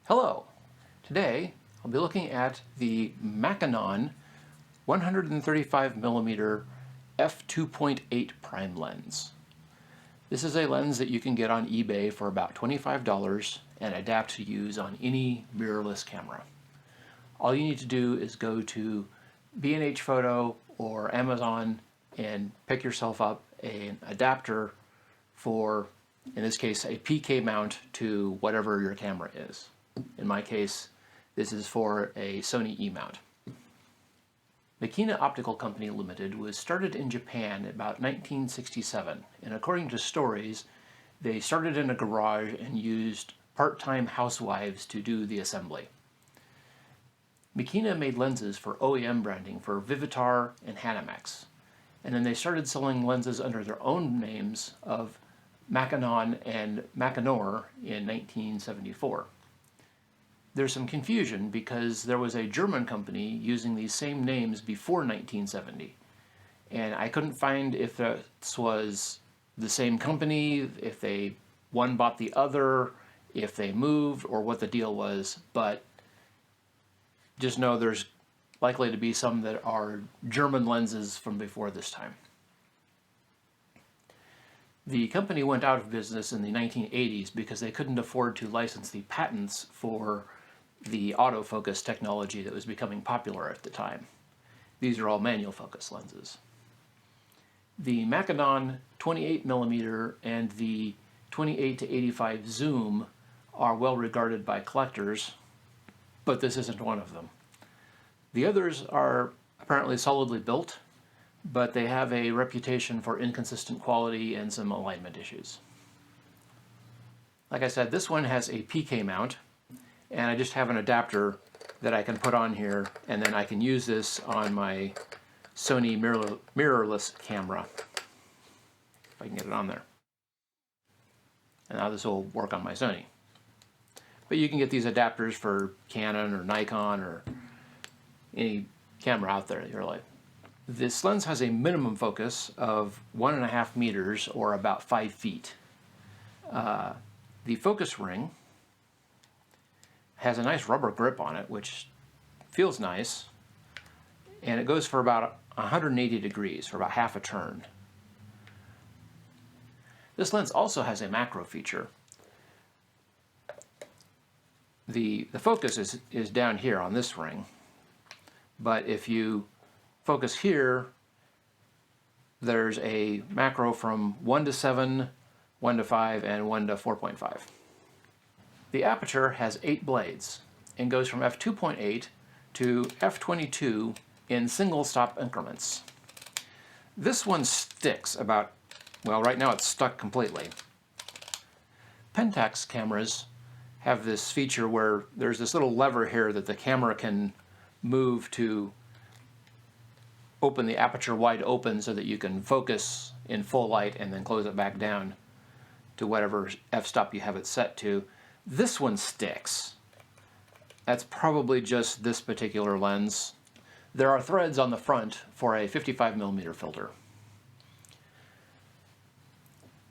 Hello! Today I'll be looking at the Makinon 135mm f2.8 prime lens. This is a lens that you can get on eBay for about $25 and adapt to use on any mirrorless camera. All you need to do is go to B&H Photo or Amazon and pick yourself up an adapter for, in this case, a PK mount to whatever your camera is. In my case, this is for a Sony E-mount. Makina Optical Company Limited was started in Japan about 1967, and according to stories, they started in a garage and used part-time housewives to do the assembly. Makina made lenses for OEM branding for Vivitar and Hanimex, and then they started selling lenses under their own names of Makinon and Makinon in 1974. There's some confusion because there was a German company using these same names before 1970, and I couldn't find if this was the same company, if one bought the other, if they moved, or what the deal was, but just know there's likely to be some that are German lenses from before this time. The company went out of business in the 1980s because they couldn't afford to license the patents for the autofocus technology that was becoming popular at the time. These are all manual focus lenses. The Makinon 28mm and the 28-85 zoom are well regarded by collectors, but this isn't one of them. The others are apparently solidly built, but they have a reputation for inconsistent quality and some alignment issues. Like I said, this one has a PK mount, and I just have an adapter that I can put on here, and then I can use this on my Sony mirrorless camera, if I can get it on there. And now this will work on my Sony. But you can get these adapters for Canon or Nikon or any camera out there that you're like. This lens has a minimum focus of 1.5 meters or about 5 feet. The focus ring has a nice rubber grip on it, which feels nice, and it goes for about 180 degrees for about half a turn. This lens also has a macro feature. The focus is down here on this ring, but if you focus here, there's a macro from 1 to 7, 1 to 5, and 1 to 4.5. The aperture has 8 blades and goes from f2.8 to f22 in single stop increments. This one sticks about, well, right now it's stuck completely. Pentax cameras have this feature where there's this little lever here that the camera can move to open the aperture wide open so that you can focus in full light and then close it back down to whatever f-stop you have it set to. This one sticks. That's probably just this particular lens. There are threads on the front for a 55mm filter.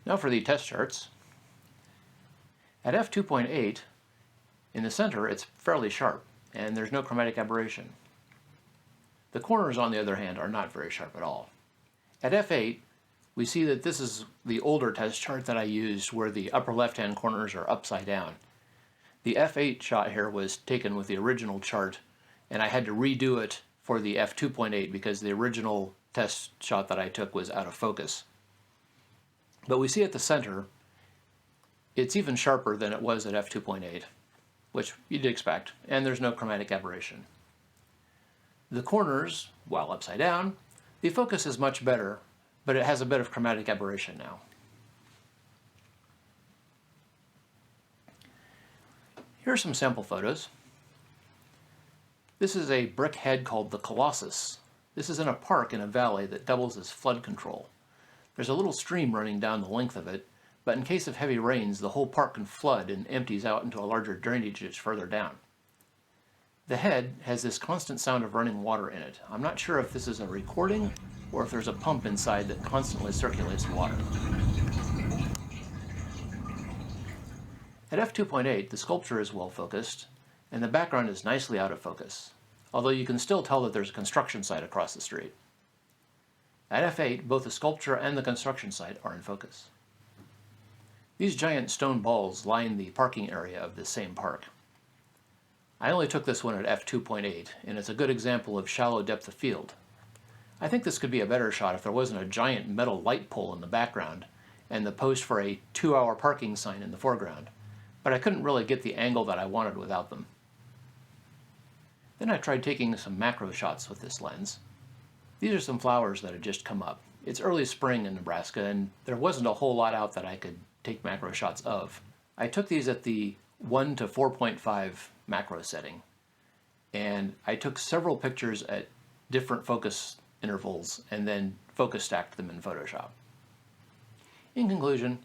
Now for the test charts. At f2.8, in the center it's fairly sharp and there's no chromatic aberration. The corners, on the other hand, are not very sharp at all. At f8, we see that this is the older test chart that I used where the upper left-hand corners are upside down. The f8 shot here was taken with the original chart, and I had to redo it for the f2.8 because the original test shot that I took was out of focus. But we see at the center, it's even sharper than it was at f2.8, which you'd expect, and there's no chromatic aberration. The corners, while upside down, the focus is much better, but it has a bit of chromatic aberration now. Here are some sample photos. This is a brick head called the Colossus. This is in a park in a valley that doubles as flood control. There's a little stream running down the length of it, but in case of heavy rains, the whole park can flood and empties out into a larger drainage ditch further down. The head has this constant sound of running water in it. I'm not sure if this is a recording or if there's a pump inside that constantly circulates water. At f2.8, the sculpture is well focused, and the background is nicely out of focus, although you can still tell that there's a construction site across the street. At f8, both the sculpture and the construction site are in focus. These giant stone balls line the parking area of this same park. I only took this one at f2.8, and it's a good example of shallow depth of field. I think this could be a better shot if there wasn't a giant metal light pole in the background and the post for a 2-hour parking sign in the foreground, but I couldn't really get the angle that I wanted without them. Then I tried taking some macro shots with this lens. These are some flowers that had just come up. It's early spring in Nebraska, and there wasn't a whole lot out that I could take macro shots of. I took these at the 1 to 4.5 macro setting, and I took several pictures at different focus intervals and then focus stacked them in Photoshop. In conclusion,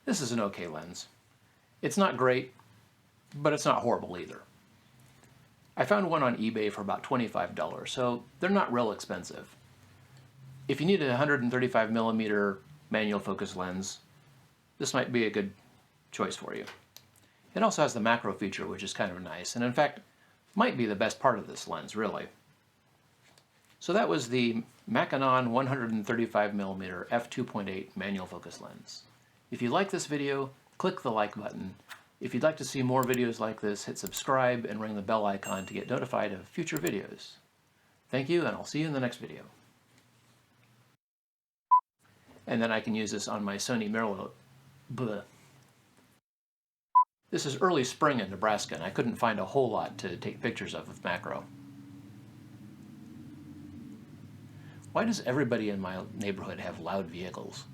this is an okay lens. It's not great, but it's not horrible either. I found one on eBay for about $25, so they're not real expensive. If you need a 135mm manual focus lens, this might be a good choice for you. It also has the macro feature, which is kind of nice, and in fact, might be the best part of this lens, really. So that was the Makinon 135mm f2.8 manual focus lens. If you like this video, click the like button. If you'd like to see more videos like this, hit subscribe and ring the bell icon to get notified of future videos. Thank you, and I'll see you in the next video. And then I can use this on my Sony mirrorless. This is early spring in Nebraska, and I couldn't find a whole lot to take pictures of with macro. Why does everybody in my neighborhood have loud vehicles?